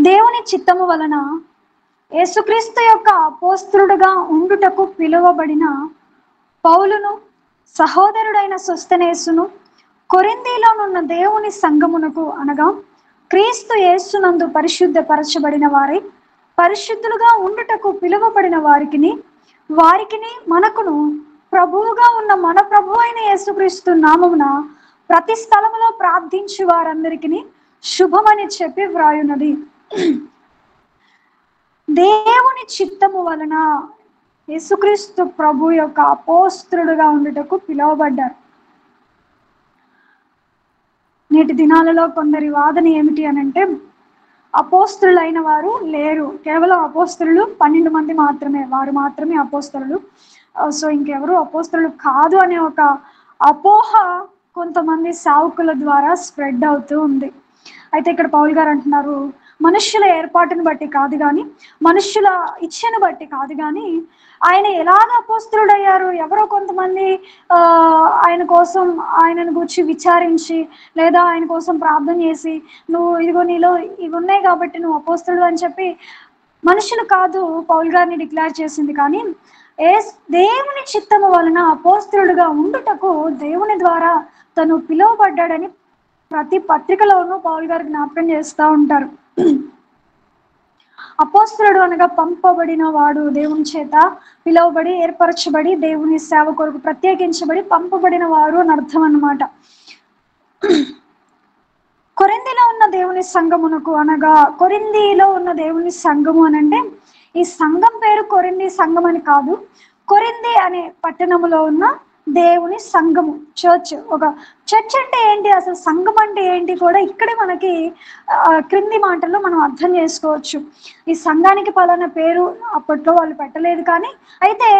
దేవుని చిత్తము వలన యేసుక్రీస్తు యొక్క అపోస్తలుడుగా ఉండుటకు పిలువబడిన పౌలును, సహోదరుడైన సొస్తెనేసును, కొరింథీలోనున్న దేవుని సంఘమునకు అనగా క్రీస్తు యేసునందు పరిశుద్ధపరచబడిన వారై పరిశుద్ధులుగా ఉండుటకు పిలువబడిన వారికిని మనకును ప్రభువుగా ఉన్న మన ప్రభు అయిన యేసుక్రీస్తు నామమున ప్రతి స్థలములో ప్రార్థించు వారందరికీ శుభమని చెప్పి వ్రాయున్నది. దేవుని చిత్తము వలన యేసుక్రీస్తు ప్రభు యొక్క అపోస్తలుడుగా ఉండుటకు పిలువబడ్డారు. నేటి దినాలలో కొందరి వాదన ఏమిటి అనంటే, అపోస్తలులైన వారు లేరు, కేవలం అపోస్తలులు 12 మంది మాత్రమే, వారు మాత్రమే అపోస్తలులు, సో ఇంకెవరు అపోస్తలులు కాదు అనే ఒక అపోహ కొంతమంది సావుకుల ద్వారా స్ప్రెడ్ అవుతూ ఉంది. అయితే ఇక్కడ పౌలు గారు అంటున్నారు, మనుష్యుల ఏర్పాటును బట్టి కాదు కానీ, మనుష్యుల ఇచ్ఛను బట్టి కాదు కానీ, ఆయన ఎలాగ అపోస్తలుడయ్యారు, ఎవరో కొంతమంది ఆయన కోసం ఆయనను గురించి విచారించి లేదా ఆయన కోసం ప్రార్థన చేసి నువ్వు ఇదిగో నీలో ఇవి ఉన్నాయి కాబట్టి నువ్వు అపోస్తలుడు అని చెప్పి మనుషులు కాదు పౌలు గారిని డిక్లేర్ చేసింది. కానీ దేవుని చిత్తము వలన అపోస్తలుడుగా ఉండుటకు దేవుని ద్వారా తను పిలువబడ్డాడని ప్రతి పత్రికలోనూ పౌలు గారు జ్ఞాపకం చేస్తూ ఉంటారు. అపోస్తలుడు అనగా పంపబడిన వాడు, దేవుని చేత పిలువబడి ఏర్పరచబడి దేవుని సేవ కొరకు ప్రత్యేకించబడి పంపబడిన వారు అని అర్థం అన్నమాట. కొరింథీలో ఉన్న దేవుని సంఘమునకు అనగా కొరింథీలో ఉన్న దేవుని సంఘము అనంటే ఈ సంఘం పేరు కొరింథీ సంఘం అని కాదు, కొరింథీ అనే పట్టణములో ఉన్న దేవుని సంఘము, చర్చ్. ఒక చర్చ్ అంటే ఏంటి, అసలు సంఘం అంటే ఏంటి కూడా ఇక్కడే మనకి క్రింది మాటల్లో మనం అర్థం చేసుకోవచ్చు. ఈ సంఘానికి పలానా పేరు అప్పట్లో వాళ్ళు పెట్టలేదు, కానీ అయితే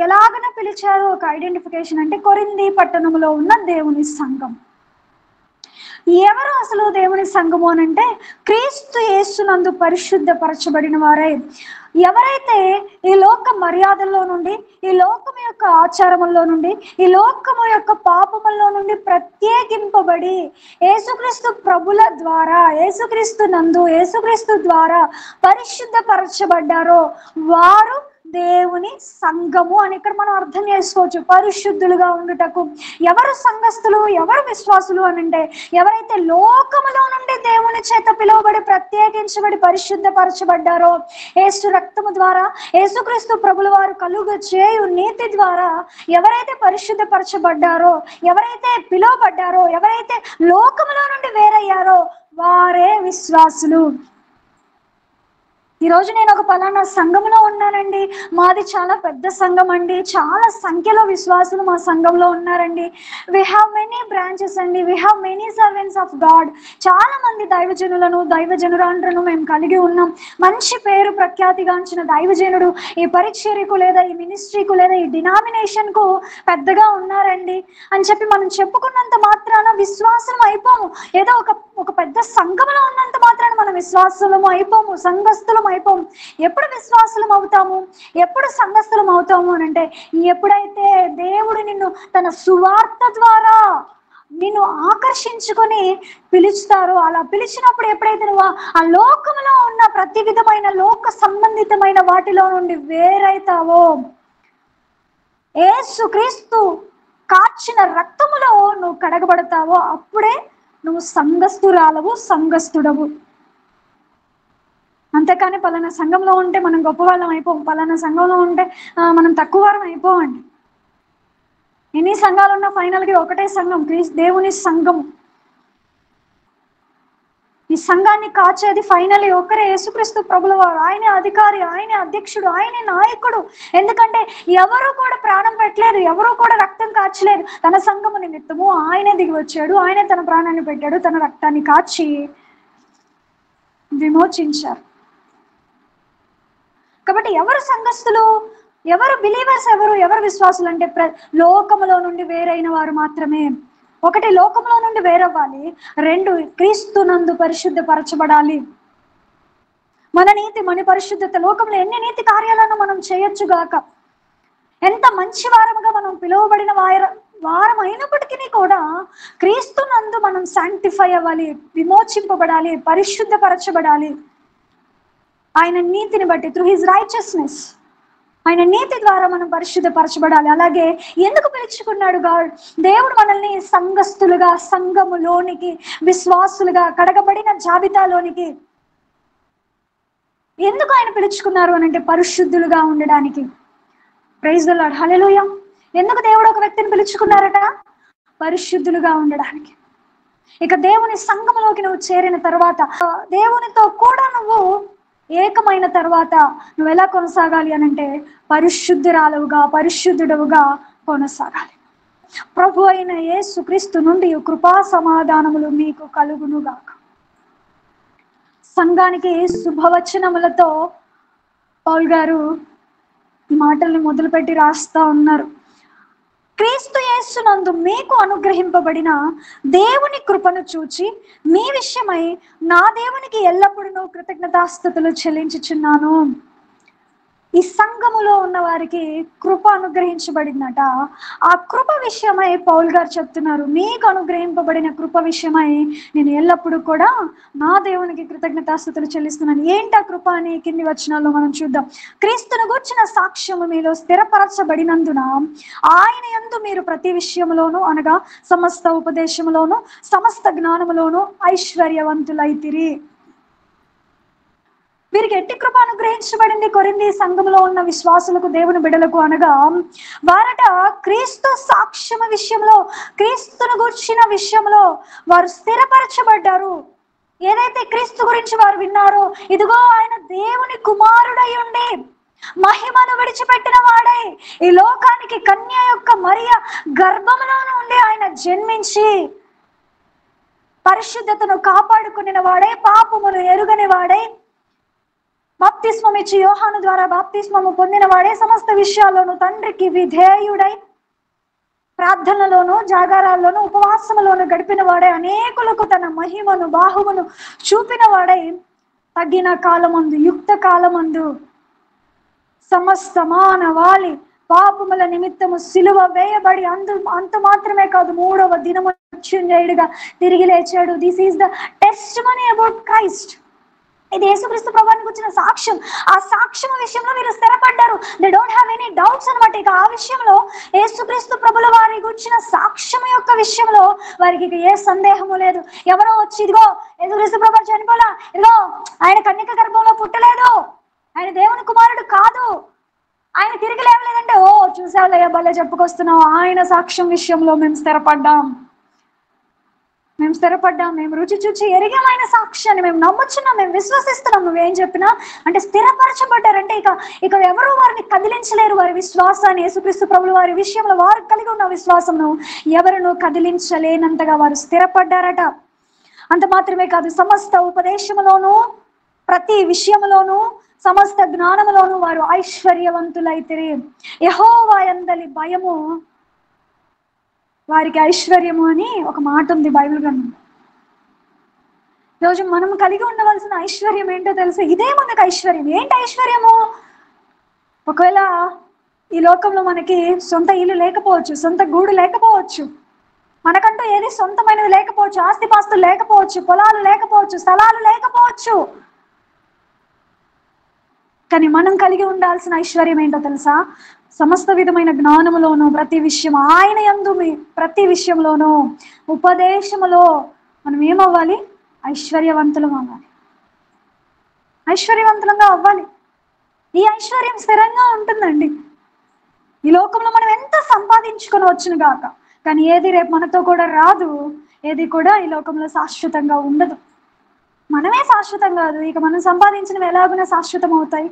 ఎలాగన పిలిచారు ఒక ఐడెంటిఫికేషన్ అంటే కొరింథీ పట్టణంలో ఉన్న దేవుని సంఘం. ఎవరు అసలు దేవుని సంఘము అనంటే క్రీస్తు యేసునందు పరిశుద్ధపరచబడిన వారే, ఎవరైతే ఈ లోక మర్యాదల్లో నుండి, ఈ లోకము యొక్క ఆచారముల్లో నుండి, ఈ లోకము యొక్క పాపముల్లో నుండి ప్రత్యేకింపబడి యేసుక్రీస్తు ప్రభుల ద్వారా, యేసుక్రీస్తు నందు, యేసుక్రీస్తు ద్వారా పరిశుద్ధపరచబడ్డారో వారు దేవుని సంఘము అని ఇక్కడ మనం అర్థం చేసుకోవచ్చు. పరిశుద్ధులుగా ఉండుటకు ఎవరు సంఘస్థులు, ఎవరు విశ్వాసులు అని అంటే ఎవరైతే లోకములో నుండి దేవుని చేత పిలువబడి ప్రత్యేకించబడి పరిశుద్ధపరచబడ్డారో, యేసు రక్తము ద్వారా, యేసుక్రీస్తు ప్రభుల వారు కలుగ చేయు నీతి ద్వారా ఎవరైతే పరిశుద్ధపరచబడ్డారో, ఎవరైతే పిలువబడ్డారో, ఎవరైతే లోకములో నుండి వేరయ్యారో వారే విశ్వాసులు. ఈరోజు నేను ఒక పలానా సంఘంలో ఉన్నానండి, మాది చాలా పెద్ద సంఘం అండి, చాలా సంఖ్యలో విశ్వాసులు మా సంఘంలో ఉన్నారండి, వి హ్యావ్ మెనీ బ్రాంచెస్ అండి, we have many servants of God, చాలా మంది దైవజనులను దైవజనురాండ్రను మేము కలిగి ఉన్నాం, మంచి పేరు ప్రఖ్యాతిగాంచిన దైవజనుడు ఈ పరిచర్యకు లేదా ఈ మినిస్ట్రీకు లేదా ఈ డినామినేషన్కు పెద్దగా ఉన్నారండి అని చెప్పి మనం చెప్పుకున్నంత మాత్రాన విశ్వాసం అయిపోము. ఏదో ఒక పెద్ద సంఘంలో ఉన్నంత మాత్రాన మనం విశ్వాసులము అయిపోము, సంఘస్థులం అయిపోము. ఎప్పుడు విశ్వాసులం అవుతాము, ఎప్పుడు సంఘస్థులం అవుతాము అని అంటే ఎప్పుడైతే దేవుడు నిన్ను తన సువార్త ద్వారా నిన్ను ఆకర్షించుకొని పిలుస్తారో, అలా పిలిచినప్పుడు ఎప్పుడైతే నువ్వు ఆ లోకంలో ఉన్న ప్రతి విధమైన లోక సంబంధితమైన వాటిలో నుండి వేరైతావో, యేసుక్రీస్తు కార్చిన రక్తములో నువ్వు కడగబడతావో అప్పుడే నువ్వు సంఘస్థురాలవు, సంఘస్థుడవు. అంతేకాని పలానా సంఘంలో ఉంటే మనం గొప్పవాళ్ళం అయిపోం, పలానా సంఘంలో ఉంటే మనం తక్కువ వారం అయిపోవండి. ఎన్ని సంఘాలు ఉన్నా ఫైనల్గా ఒకటే సంఘం, దేవుని సంఘం. ఈ సంఘాన్ని కాచేది ఫైనల్లీ ఒకరే, యేసుక్రీస్తు ప్రభుల వారు. ఆయనే అధికారి, ఆయనే అధ్యక్షుడు, ఆయనే నాయకుడు. ఎందుకంటే ఎవరు కూడా ప్రాణం పెట్టలేదు, ఎవరు కూడా రక్తం కాచలేదు. తన సంఘము నిమిత్తము ఆయనే దిగి వచ్చాడు, ఆయనే తన ప్రాణాన్ని పెట్టాడు, తన రక్తాన్ని కాచి విమోచించారు. కాబట్టి ఎవరు సంఘస్థులు, ఎవరు బిలీవర్స్, ఎవరు విశ్వాసులు అంటే లోకములో నుండి వేరైన వారు మాత్రమే. ఒకటి, లోకంలో నుండి వేరవ్వాలి. రెండు, క్రీస్తునందు పరిశుద్ధపరచబడాలి. మన నీతి, మన పరిశుద్ధత, లోకంలో ఎన్ని నీతి కార్యాలను మనం చేయొచ్చుగాక, ఎంత మంచి వారముగా మనం పిలువబడిన వారం అయినప్పటికీ కూడా క్రీస్తునందు మనం శాంక్టిఫై అవ్వాలి, విమోచింపబడాలి, పరిశుద్ధపరచబడాలి. ఆయన నీతిని బట్టి, త్రూ హిజ్ రైచియస్నెస్, ఆయన నీతి ద్వారా మనం పరిశుద్ధపరచబడాలి. అలాగే ఎందుకు పిలుచుకున్నాడు గాడ్? దేవుడు మనల్ని సంఘస్థులుగా, సంఘములోనికి, విశ్వాసులుగా, కడగబడిన జాబితాలోనికి ఎందుకు ఆయన పిలుచుకున్నారు అని అంటే పరిశుద్ధులుగా ఉండడానికి. ప్రైజ్ ది లార్డ్, హల్లెలూయా. ఎందుకు దేవుడు ఒక వ్యక్తిని పిలుచుకున్నారట? పరిశుద్ధులుగా ఉండడానికి. ఇక దేవుని సంఘములోకి నువ్వు చేరిన తర్వాత, దేవునితో కూడా నువ్వు ఏకమైన తర్వాత నువ్వు ఎలా కొనసాగాలి అని అంటే పరిశుద్ధురాలుగా, పరిశుద్ధుడుగా కొనసాగాలి. ప్రభు అయిన యేసుక్రీస్తు నుండి కృపా సమాధానములు మీకు కలుగునుగాక. సంఘానికి శుభవచనములతో పౌలు గారు ఈ మాటల్ని మొదలుపెట్టి రాస్తా ఉన్నారు. క్రీస్తు యేసునందు మీకు అనుగ్రహింపబడిన దేవుని కృపను చూచి మీ విషయమై నా దేవునికి ఎల్లప్పుడూ కృతజ్ఞతాస్తుతులు చెల్లించుచున్నాను. ఈ సంఘములో ఉన్న వారికి కృప అనుగ్రహించబడిందట. ఆ కృప విషయమై పౌలు గారు చెప్తున్నారు, మీకు అనుగ్రహింపబడిన కృప విషయమై నేను ఎల్లప్పుడూ కూడా నా దేవునికి కృతజ్ఞతాస్తుతులు చెల్లిస్తున్నాను. ఏంటా కృప అని కింది వచనాల్లో మనం చూద్దాం. క్రీస్తును గూర్చిన సాక్ష్యము మీలో స్థిరపరచబడినందున ఆయన యందు మీరు ప్రతి విషయములోను, అనగా సమస్త ఉపదేశములోను, సమస్త జ్ఞానములోను ఐశ్వర్యవంతులైతిరి. వీరికి ఎట్టి కృప అనుగ్రహించబడింది? కొరింథీ సంఘములో ఉన్న విశ్వాసులకు, దేవుని బిడ్డలకు, అనగా వారట క్రీస్తు సాక్ష్యము విషయంలో, క్రీస్తును గురించిన విషయంలో వారు స్థిరపరచబడ్డారు. ఏదైతే క్రీస్తు గురించి వారు విన్నారో, ఇదిగో ఆయన దేవుని కుమారుడై ఉండి మహిమను విడిచిపెట్టిన వాడై ఈ లోకానికి కన్య యొక్క మరియ గర్భములోను ఉండి ఆయన జన్మించి పరిశుద్ధతను కాపాడుకునే వాడై, పాపమును ఎరుగని వాడై, బాప్తిస్మం ఇచ్చి యోహాను ద్వారా బాప్తిస్మము పొందిన వాడే, సమస్త విషయాల్లోనూ తండ్రికి విధేయుడై ప్రార్థనలోను, జాగారాల్లోను, ఉపవాసములోను గడిపిన వాడే, అనేకులకు తన మహిమను, బాహువును చూపిన వాడై తగిన కాలమందు, యుక్త కాలమందు సమస్త మానవాళి పాపముల నిమిత్తము సిలువ వేయబడి అంత మాత్రమే కాదు, 3వ దినము మృత్యుంజయుడిగా తిరిగి లేచాడు. This is the testimony about Christ. ఇది యేసుక్రీస్తు ప్రభువుని గురించిన సాక్ష్యం. ఆ సాక్ష్యం విషయంలో వీరు స్థిరపడ్డారు. They don't have any doubts అనమాట. ఇక ఆ విషయంలో యేసుక్రీస్తు ప్రభుల వారి గురించిన సాక్ష్యం యొక్క విషయంలో వారికి ఇక ఏ సందేహము లేదు. ఎవరో వచ్చి ఇదిగో యేసుక్రీస్తు ప్రభువు చనిపోలా, ఇదిగో ఆయన కన్యక గర్భంలో పుట్టలేదు, ఆయన దేవుని కుమారుడు కాదు, ఆయన తిరిగి లేవలేదంటే, ఓ చూసావులయ్యా భలే చెప్పుకొస్తున్నావు. ఆయన సాక్ష్యం విషయంలో మేము స్థిరపడ్డాం, మేము రుచి చూచి ఎరిగాం ఆయన సాక్ష్యాన్ని, మేము నమ్ముచున్నాం, మేము విశ్వసిస్తున్నాం. నువ్వేం చెప్పినా అంటే స్థిరపరచబడ్డారంటే ఇక ఎవరు వారిని కదిలించలేరు. వారి విశ్వాసాన్ని, యేసుక్రీస్తు ప్రభుల వారి విషయంలో వారు కలిగి ఉన్న విశ్వాసమును ఎవరును కదిలించలేనంతగా వారు స్థిరపడ్డారట. అంత మాత్రమే కాదు, సమస్త ఉపదేశములోను, ప్రతి విషయములోను, సమస్త జ్ఞానములోను వారు ఐశ్వర్యవంతులైతిరి. యెహోవా యందలి భయము వారికి ఐశ్వర్యము అని ఒక మాట ఉంది బైబిల్ గ్రంథం. ఈరోజు మనం కలిగి ఉండవలసిన ఐశ్వర్యం ఏంటో తెలుసు. ఇదే మనకు ఐశ్వర్యం. ఏంటి ఐశ్వర్యము? ఒకవేళ ఈ లోకంలో మనకి సొంత ఇల్లు లేకపోవచ్చు, సొంత గూడు లేకపోవచ్చు, మనకంటూ ఏది సొంతమైనది లేకపోవచ్చు, ఆస్తిపాస్తులు లేకపోవచ్చు, పొలాలు లేకపోవచ్చు, స్థలాలు లేకపోవచ్చు. కానీ మనం కలిగి ఉండాల్సిన ఐశ్వర్యం ఏంటో తెలుసా? సమస్త విధమైన జ్ఞానములోను, ప్రతి విషయం ఆయన యందు ప్రతి విషయంలోనూ, ఉపదేశములో మనం ఏమవ్వాలి? ఐశ్వర్యవంతులం అవ్వాలి, ఐశ్వర్యవంతులంగా అవ్వాలి. ఈ ఐశ్వర్యం స్థిరంగా ఉంటుందండి. ఈ లోకంలో మనం ఎంత సంపాదించుకొని వచ్చును గాక, కానీ ఏది రేపు మనతో కూడా రాదు, ఏది కూడా ఈ లోకంలో శాశ్వతంగా ఉండదు. మనమే శాశ్వతం కాదు, ఇక మనం సంపాదించినవి ఎలాగున్నా శాశ్వతం అవుతాయి.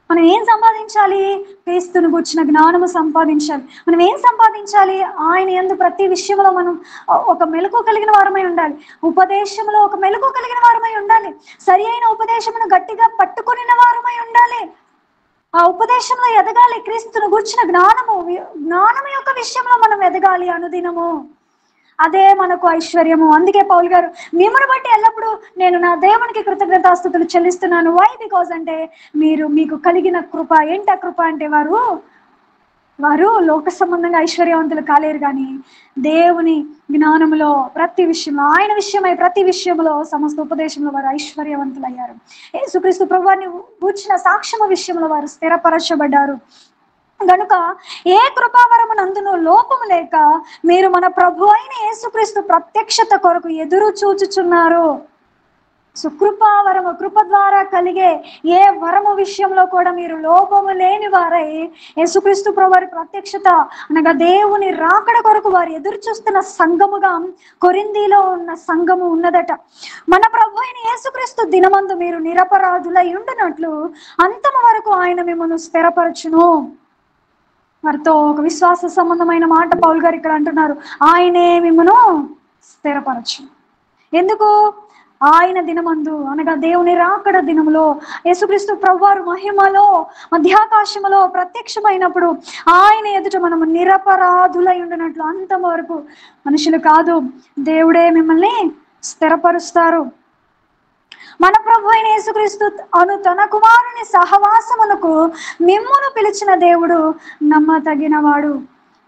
మనం ఏం సంపాదించాలి? క్రీస్తును గూర్చిన జ్ఞానము సంపాదించాలి. మనం ఏం సంపాదించాలి? ఆయన యందు ప్రతి విషయంలో మనం ఒక మెలకు కలిగిన వారమై ఉండాలి. ఉపదేశంలో ఒక మెలకు కలిగిన వారమై ఉండాలి. సరి అయిన ఉపదేశమును గట్టిగా పట్టుకుని వారమై ఉండాలి. ఆ ఉపదేశంలో ఎదగాలి. క్రీస్తును గూర్చిన జ్ఞానము యొక్క విషయంలో మనం ఎదగాలి అనుదినము. అదే మనకు ఐశ్వర్యము. అందుకే పౌలు గారు మిమ్మల్ని బట్టి ఎల్లప్పుడూ నేను నా దేవునికి కృతజ్ఞతాస్తుతులు చెల్లిస్తున్నాను. వై? బికాజ్ అంటే మీకు కలిగిన కృప. ఏంటి ఆ కృప అంటే వారు వారు లోక సంబంధంగా ఐశ్వర్యవంతులు కాలేరు, కానీ దేవుని జ్ఞానములో ప్రతి విషయంలో, ఆయన విషయమై ప్రతి విషయంలో, సమస్త ఉపదేశంలో వారు ఐశ్వర్యవంతులయ్యారు. యేసుక్రీస్తు ప్రభువాన్ని గూర్చిన సాక్ష్యము విషయంలో వారు స్థిరపరచబడ్డారు. గనుక ఏ కృపావరమునందును లోపము లేక మీరు మన ప్రభు అయిన యేసుక్రీస్తు ప్రత్యక్షత కొరకు ఎదురు చూచుచున్నారు. సో కృపావరము, కృప ద్వారా కలిగే ఏ వరము విషయంలో కూడా మీరు లోపము లేని వారై యేసుక్రీస్తు ప్రభువారి ప్రత్యక్షత అనగా దేవుని రాకడ కొరకు వారు ఎదురు చూస్తున్న సంఘముగా కొరింథీలో ఉన్న సంఘము ఉన్నదట. మన ప్రభు అయిన యేసుక్రీస్తు దినమందు మీరు నిరపరాధులై ఉండునట్లు అంతము వరకు ఆయన మిమ్మల్ని స్థిరపరచును. వారితో ఒక విశ్వాస సంబంధమైన మాట పౌలు గారు ఇక్కడ అంటున్నారు, ఆయనే మిమ్మను స్థిరపరచు. ఎందుకు? ఆయన దినమందు అనగా దేవుని రాకడ దినములో యేసుక్రీస్తు ప్రభువారు మహిమలో మధ్యాకాశములో ప్రత్యక్షమైనప్పుడు ఆయన ఎదుట మనము నిరపరాధులై ఉండినట్లు అంతం వరకు మనుషులు కాదు, దేవుడే మిమ్మల్ని స్థిరపరుస్తారు. మన ప్రభు అయిన యేసుక్రీస్తు అను తన కుమారుని సహవాసమునకు మిమ్మును పిలిచిన దేవుడు నమ్మతగినవాడు.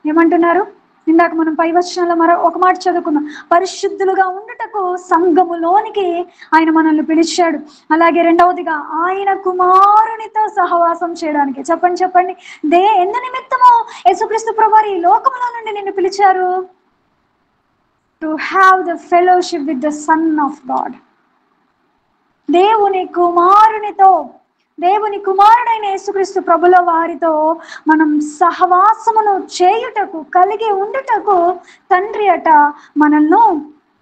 ఏమంటున్నారు? ఇందాక మనం పై వచనంలో మరో ఒక మాట చదువుకున్నాం, పరిశుద్ధులుగా ఉండుటకు సంఘములోనికి ఆయన మనల్ని పిలిచాడు. అలాగే రెండవదిగా ఆయన కుమారునితో సహవాసం చేయడానికి. చెప్పండి ఎందు నిమిత్తము యేసుక్రీస్తు ప్రభువారు ఈ లోకములో నుండి నిన్ను పిలిచారు? To have the fellowship with the son of God. దేవుని కుమారుడైన యేసుక్రీస్తు ప్రభుల వారితో మనం సహవాసమును చేయుటకు, కలిగి ఉండుటకు తండ్రి అట మనల్ని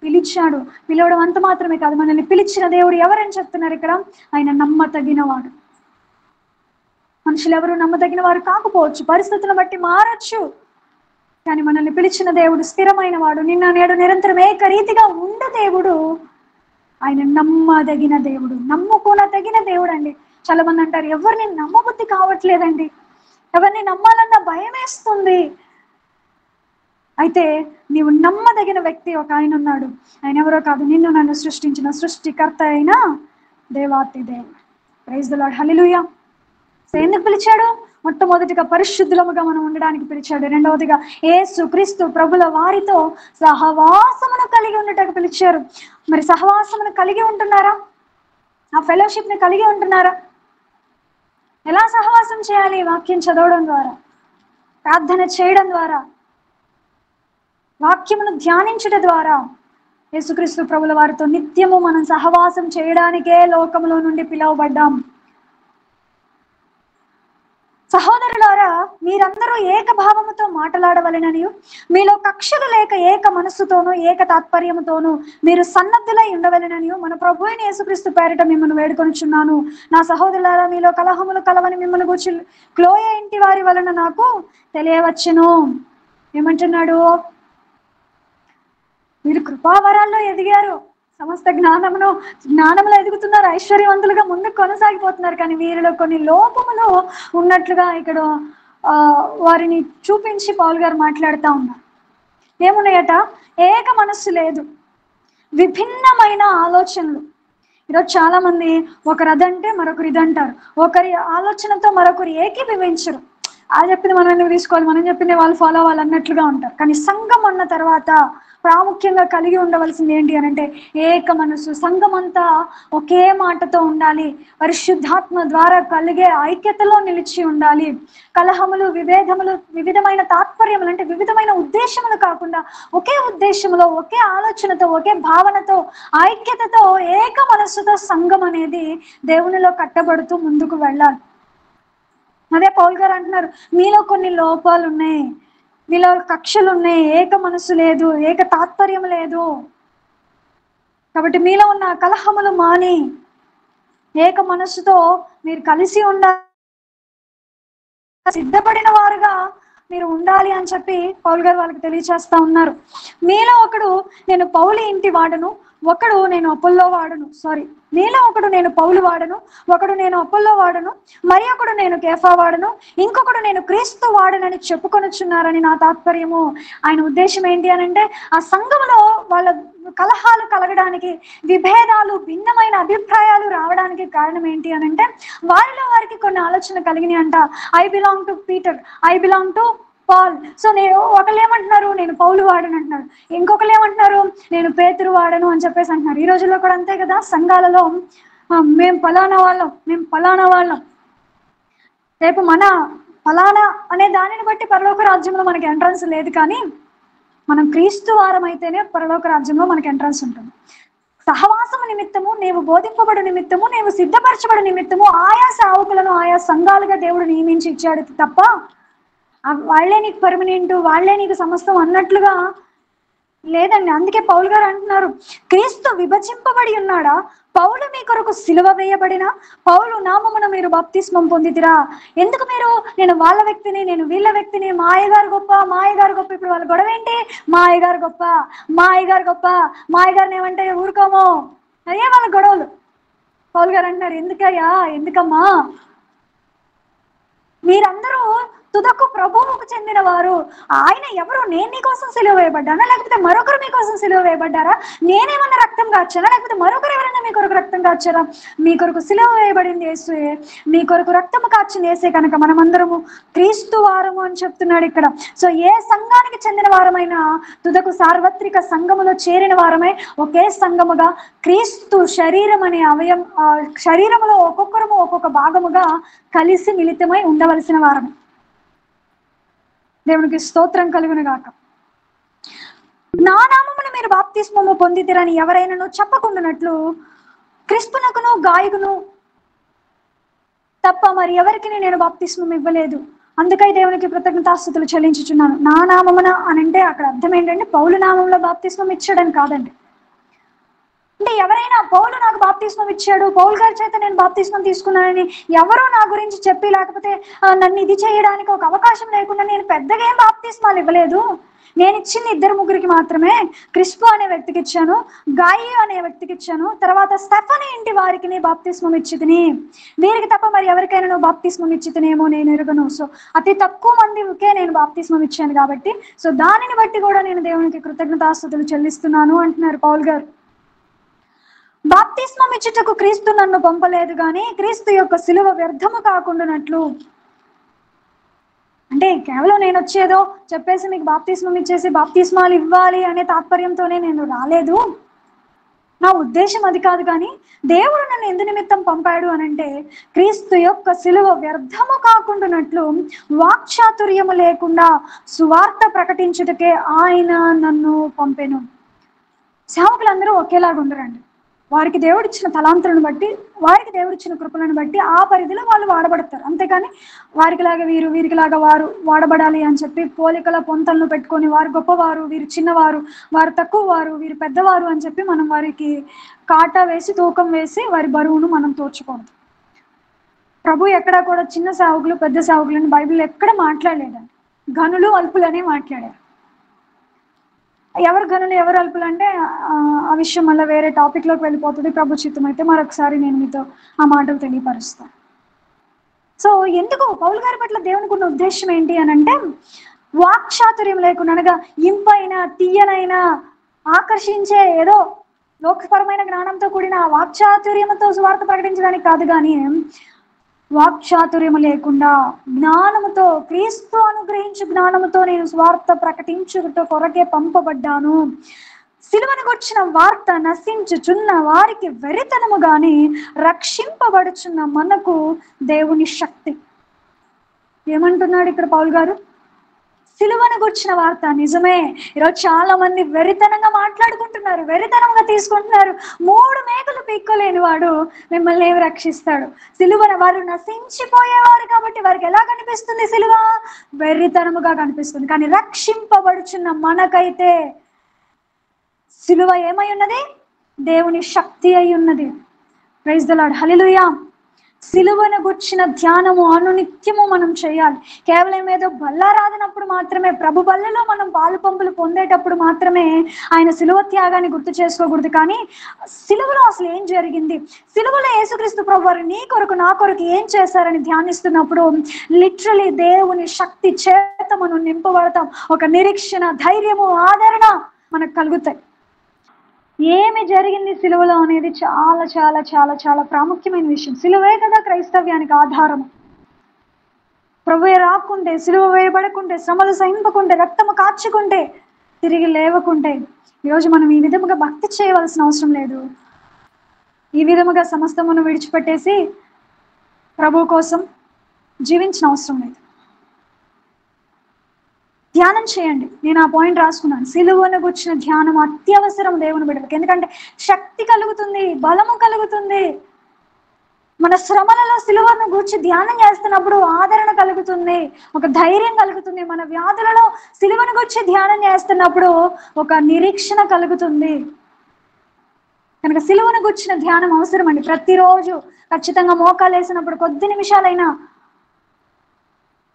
పిలిచాడు. పిలవడం అంత మాత్రమే కాదు, మనల్ని పిలిచిన దేవుడు ఎవరని చెప్తున్నారు ఇక్కడ? ఆయన నమ్మతగినవాడు. మనుషులు ఎవరు నమ్మదగిన వారు కాకపోవచ్చు, పరిస్థితులను బట్టి మారచ్చు, కానీ మనల్ని పిలిచిన దేవుడు స్థిరమైన వాడు, నిన్న నేడు నిరంతరం ఏకరీతిగా ఉండ దేవుడు. ఆయన నమ్మదగిన దేవుడు, నమ్ముకోనదగిన దేవుడు అండి. చాలా మంది అంటారు, ఎవరిని నమ్మబుద్ధి కావట్లేదండి, ఎవరిని నమ్మాలన్న భయం వేస్తుంది. అయితే నీవు నమ్మదగిన వ్యక్తి ఒక ఆయన ఉన్నాడు. ఆయన ఎవరో కాదు, నిన్ను నన్ను సృష్టించిన సృష్టికర్త అయిన దేవాతి దేవుడు. Praise the Lord, hallelujah. So ఎందుకు పిలిచాడు? మొట్టమొదటిగా పరిశుద్ధులముగా మనం ఉండడానికి పిలిచాడు. రెండవదిగా యేసుక్రీస్తు ప్రభుల వారితో సహవాసమును కలిగి ఉండటకు పిలిచారు. మరి సహవాసమును కలిగి ఉంటున్నారా? ఆ ఫెలోషిప్ ని కలిగి ఉంటున్నారా? ఎలా సహవాసం చేయాలి? వాక్యం చదవడం ద్వారా, ప్రార్థన చేయడం ద్వారా, వాక్యమును ధ్యానించడం ద్వారా. యేసుక్రీస్తు ప్రభుల వారితో నిత్యము మనం సహవాసం చేయడానికే లోకములో నుండి పిలువబడ్డాం. సహోదరులారా, మీరందరూ ఏక భావముతో మాట్లాడవలెననియు మీలో కక్షలు లేక ఏక మనస్సుతోనూ ఏక తాత్పర్యముతోనూ మీరు సన్నద్ధులై ఉండవలెననియు మన ప్రభు అయిన యేసుక్రీస్తు పేరిట మిమ్మల్ని వేడుకొనుచున్నాను. నా సహోదరులారా, మీలో కలహములు కలవని మిమ్మల్ని గూర్చి క్లోయ ఇంటి వారి వలన నాకు తెలియవచ్చును. ఏమంటున్నాడు? మీరు కృపావరాల్లో ఎదిగారు, సమస్త జ్ఞానములో ఎదుగుతున్నారు, ఐశ్వర్యవంతులుగా ముందుకు కొనసాగిపోతున్నారు, కానీ వీరిలో కొన్ని లోపములు ఉన్నట్లుగా ఇక్కడ వారిని చూపించి పౌలు గారు మాట్లాడుతూ ఉన్నారు. ఏమున్నాయట? ఏక మనస్సు లేదు, విభిన్నమైన ఆలోచనలు. ఈరోజు చాలా మంది ఒకరు అదంటే మరొకరు ఇదంటారు, ఒకరి ఆలోచనతో మరొకరు ఏకీభవించరు. వాళ్ళు చెప్పింది మనం ఎందుకు తీసుకోవాలి, మనం చెప్పింది వాళ్ళు ఫాలో అవ్వాలి అన్నట్లుగా ఉంటారు. కానీ సంఘం అన్న తర్వాత ప్రాముఖ్యంగా కలిగి ఉండవలసింది ఏంటి అని అంటే ఏక మనసు. సంఘం అంతా ఒకే మాటతో ఉండాలి, పరిశుద్ధాత్మ ద్వారా కలిగే ఐక్యతలో నిలిచి ఉండాలి. కలహములు, విభేదములు, వివిధమైన తాత్పర్యములు అంటే వివిధమైన ఉద్దేశములు కాకుండా ఒకే ఉద్దేశములో, ఒకే ఆలోచనతో, ఒకే భావనతో, ఐక్యతతో, ఏక మనస్సుతో సంఘం అనేది దేవునిలో కట్టబడుతూ ముందుకు వెళ్ళాలి. అదే పౌలు గారు అంటున్నారు, మీలో కొన్ని లోపాలు ఉన్నాయి, మీలో కక్షలు ఉన్నాయి, ఏక మనసు లేదు, ఏక తాత్పర్యం లేదు. కాబట్టి మీలో ఉన్న కలహములు మాని ఏక మనస్సుతో మీరు కలిసి ఉండాలి, సిద్ధపడిన వారుగా మీరు ఉండాలి అని చెప్పి పౌలు గారు వాళ్ళకి తెలియచేస్తా ఉన్నారు. మీలో ఒకడు నేను పౌలు ఇంటి వాడను, ఒకడు నేను అపోల్లో వాడను, మీలో ఒకడు నేను పౌలు వాడను, ఒకడు నేను అపోల్లో వాడను, మరి ఒకడు నేను కేఫా వాడను, ఇంకొకడు నేను క్రీస్తు వాడనని చెప్పుకొనుచున్నారని నా తాత్పర్యము. ఆయన ఉద్దేశం ఏంటి అని అంటే ఆ సంఘములో వాళ్ళ కలహాలు కలగడానికి, విభేదాలు, భిన్నమైన అభిప్రాయాలు రావడానికి ఉండడానికి కారణం ఏంటి అని అంటే, వారిలో వారికి కొన్ని ఆలోచన కలిగినాయి అంట. I belong to Peter, I belong to Paul. So నేను ఒకళ్ళు ఏమంటున్నారు, నేను పౌలు వాడను అంటున్నారు. ఇంకొకళ్ళు ఏమంటున్నారు, నేను పేతురు వాడను అని చెప్పేసి అంటున్నారు. ఈ రోజుల్లో కూడా అంతే కదా, సంఘాలలో మేము ఫలానా వాళ్ళం, మేము ఫలానా వాళ్ళం. రేపు మన ఫలానా అనే దానిని బట్టి పరలోక రాజ్యంలో మనకి ఎంట్రన్స్ లేదు, కానీ మనం క్రీస్తు వారం అయితేనే పరలోక రాజ్యంలో మనకి ఎంట్రన్స్ ఉంటుంది. సహవాసము నిమిత్తము, నీవు బోధింపబడు నిమిత్తము, నీవు సిద్ధపరచబడు నిమిత్తము ఆయా సేవకులను ఆయా సంఘాలుగా దేవుడు నియమించి ఇచ్చాడు తప్ప వాళ్లే నీకు పర్మనెంట్, వాళ్లే నీకు సమస్తం అన్నట్లుగా లేదండి. అందుకే పౌలు గారు అంటున్నారు, క్రీస్తు విభజింపబడి ఉన్నాడా? పౌలు మీ కొరకు సిలువ వేయబడిన పౌలు నామమున మీరు బాప్తిస్మం పొందితిరా. ఎందుకు మీరు నేను వాళ్ళ వ్యక్తిని, నేను వీళ్ళ వ్యక్తిని, మా అయ్యగారు గొప్ప, మా అయ్యగారు గొప్ప. ఇప్పుడు వాళ్ళ గొడవ ఏంటి, మా అయ్యగారు గొప్ప, మా అయ్యగారు గొప్ప, మా అయ్యగారిని ఏమంటే ఊరుకోము, అదే వాళ్ళ గొడవలు. పౌలు గారు అంటున్నారు, ఎందుకయ్యా, ఎందుకమ్మా, మీరందరూ తుదకు ప్రభువుకు చెందిన వారు. ఆయన ఎవరు, నేను నీకోసం సిలువ వేయబడ్డానా, లేకపోతే మరొకరు మీకోసం సిలువ వేయబడ్డారా? నేనేమన్నా రక్తం కాచానా, లేకపోతే మరొకరు ఎవరైనా మీ కొరకు రక్తం కాచారా? మీ కొరకు సిలువ వేయబడింది యేసుయే, మీ కొరకు రక్తము కాచింది యేసే. కనుక మనమందరము క్రీస్తు వారము అని చెప్తున్నాడు ఇక్కడ. సో ఏ సంఘానికి చెందిన వారమైనా తుదకు సార్వత్రిక సంఘములో చేరిన వారమై ఒకే సంఘముగా క్రీస్తు శరీరం అనే శరీరములో ఒక్కొక్కరము ఒక్కొక్క భాగముగా కలిసి మిళితమై ఉండవలసిన వారమే. దేవునికి స్తోత్రం కలుగును గాక. నా నామమున మీరు బాప్తిస్మము పొందితిరని ఎవరైనాను చెప్పకుండానట్లు క్రిస్పునకును గాయకును తప్ప మరి ఎవరికి నేను బాప్తిస్మం ఇవ్వలేదు. అందుకై దేవునికి కృతజ్ఞతాస్తుతులు చెల్లించుచున్నాను. నా నామమున అని అంటే అక్కడ అర్థం ఏంటంటే పౌలు నామంలో బాప్తిస్మం ఇచ్చాడని కాదండి. అంటే ఎవరైనా పౌలు నాకు బాప్తిస్మం ఇచ్చాడు, పౌలు గారి చేత నేను బాప్తిస్మం తీసుకున్నానని ఎవరో నా గురించి చెప్పి, లేకపోతే నన్ను ఇది చేయడానికి ఒక అవకాశం లేకుండా నేను పెద్దగా ఏం బాప్తిస్మాలు ఇవ్వలేదు. నేను ఇచ్చింది 2-3 మాత్రమే. క్రిస్పు అనే వ్యక్తికి ఇచ్చాను, గాయి అనే వ్యక్తికి ఇచ్చాను, తర్వాత స్టెఫనీ ఇంటి వారికి బాప్తిస్మం ఇచ్చితిని. వీరికి తప్ప మరి ఎవరికైనా నువ్వు బాప్తిస్మం ఇచ్చితినేమో నేను ఎరుగను. సో అతి తక్కువ మందికే నేను బాప్తిస్మం ఇచ్చాను కాబట్టి, సో దానిని బట్టి కూడా నేను దేవునికి కృతజ్ఞతాస్తుతులు చెల్లిస్తున్నాను అంటున్నారు పౌలు గారు. బాప్తిస్మం ఇచ్చుటకు క్రీస్తు నన్ను పంపలేదు కానీ క్రీస్తు యొక్క సిలువ వ్యర్థము కాకుండానట్లు. అంటే కేవలం నేను వచ్చేదో చెప్పేసి మీకు బాప్తిస్మం ఇచ్చేసి బాప్తిస్మాలు ఇవ్వాలి అనే తాత్పర్యంతోనే నేను రాలేదు. నా ఉద్దేశం అది కాదు. కానీ దేవుడు నన్ను ఎందు నిమిత్తం పంపాడు అనంటే క్రీస్తు యొక్క సిలువ వ్యర్థము కాకుండానట్లు వాక్చాతుర్యము లేకుండా సువార్త ప్రకటించుటకే ఆయన నన్ను పంపెను. సేవకులందరూ ఒకేలాగా ఉండరండి. వారికి దేవుడిచ్చిన తలాంతులను బట్టి, వారికి దేవుడిచ్చిన కృపలను బట్టి ఆ పరిధిలో వాళ్ళు వాడబడతారు. అంతేకాని వారికిలాగా వీరు, వీరికిలాగా వారు వాడబడాలి అని చెప్పి పోలికల పొంతలను పెట్టుకొని వారు గొప్పవారు, వీరు చిన్నవారు, వారు తక్కువ వారు, వీరు పెద్దవారు అని చెప్పి మనం వారికి కాటా వేసి తూకం వేసి వారి బరువును మనం తోర్చుకోవద్దు. ప్రభు ఎక్కడా కూడా చిన్న సేవకులు పెద్ద సేవకులను బైబిల్ ఎక్కడ మాట్లాడలేదండి. ఘనులు అల్పులనే మాట్లాడారు. ఎవరు ఘనులు ఎవరు అల్పులు అంటే ఆ విషయం మళ్ళీ వేరే టాపిక్లోకి వెళ్ళిపోతుంది. ప్రభు చిత్తం అయితే మరొకసారి నేను మీతో ఆ మాటలు తెలియపరుస్తాను. సో ఎందుకు పౌలు గారి పట్ల దేవునికి ఉన్న ఉద్దేశం ఏంటి అని అంటే, వాక్చాతుర్యం లేకుండా, అనగా ఇంపైన తీయనైన ఆకర్షించే ఏదో లోకపరమైన జ్ఞానంతో కూడిన వాక్చాతుర్యంతో సువార్త ప్రకటించడానికి కాదు, కానీ వాక్చాతుర్యము లేకుండా జ్ఞానముతో, క్రీస్తు అనుగ్రహించు జ్ఞానముతో నేను స్వార్థ ప్రకటించుట కొరకే పంపబడ్డాను. సిలువను గుర్చిన వార్త నశించుచున్న వారికి వెరితనము గాని రక్షింపబడుచున్న మనకు దేవుని శక్తి. ఏమంటున్నాడు ఇక్కడ పౌలు గారు? సిలువను గుర్చిన వార్త నిజమే. ఈరోజు చాలా మంది వెరితనంగా మాట్లాడుకుంటున్నారు, వెరితనంగా తీసుకుంటున్నారు. 3 మేకలు పీక్కోలేని వాడు మిమ్మల్ని ఏమి రక్షిస్తాడు? సిలువను వారు నశించిపోయేవారు కాబట్టి వారికి ఎలా కనిపిస్తుంది? సిలువ వెర్రితనముగా కనిపిస్తుంది. కానీ రక్షింపబడుచున్న మనకైతే సిలువ ఏమై ఉన్నది? దేవుని శక్తి అయి ఉన్నది. ప్రైజ్ ది లార్డ్, హల్లెలూయా. సిలువను గుర్చిన ధ్యానము అనునిత్యము మనం చేయాలి. కేవలం ఏదో బల్లారాధనప్పుడు మాత్రమే, ప్రభు బల్లలో మనం పాలు పంపులు పొందేటప్పుడు మాత్రమే ఆయన సిలువ త్యాగాన్ని గుర్తు చేసుకోకూడదు. కానీ సిలువలో అసలు ఏం జరిగింది, సిలువలో యేసుక్రీస్తు ప్రభు వారు నీ కొరకు నా కొరకు ఏం చేశారని ధ్యానిస్తున్నప్పుడు లిటరలీ దేవుని శక్తి చేత మనం నింపబడతాం. ఒక నిరీక్షణ, ధైర్యము, ఆదరణ మనకు కలుగుతాయి. ఏమి జరిగింది సిలువలో అనేది చాలా చాలా చాలా చాలా ప్రాముఖ్యమైన విషయం. సిలువే కదా క్రైస్తవ్యానికి ఆధారం. ప్రభువే రాకుంటే, సిలువ వేయబడకుంటే, శ్రమలు సహింపకుంటే, రక్తము కార్చుకుంటే, తిరిగి లేవకుంటే ఈరోజు మనం ఈ విధముగా భక్తి చేయవలసిన అవసరం లేదు. ఈ విధముగా సమస్తమును విడిచిపెట్టేసి ప్రభు కోసం జీవించిన అవసరం లేదు. ధ్యానం చేయండి. నేను ఆ పాయింట్ రాసుకున్నాను. సిలువను గుర్చిన ధ్యానం అత్యవసరం దేవుని బిడ్డలకు. ఎందుకంటే శక్తి కలుగుతుంది, బలము కలుగుతుంది. మన శ్రమలలో సిలువను గూర్చి ధ్యానం చేస్తున్నప్పుడు ఆదరణ కలుగుతుంది, ఒక ధైర్యం కలుగుతుంది. మన వ్యాధులలో సిలువను గూర్చి ధ్యానం చేస్తున్నప్పుడు ఒక నిరీక్షణ కలుగుతుంది. కనుక సిలువను గూర్చిన ధ్యానం అవసరం అండి. ప్రతిరోజు ఖచ్చితంగా మోకాలు వేసినప్పుడు కొద్ది నిమిషాలైనా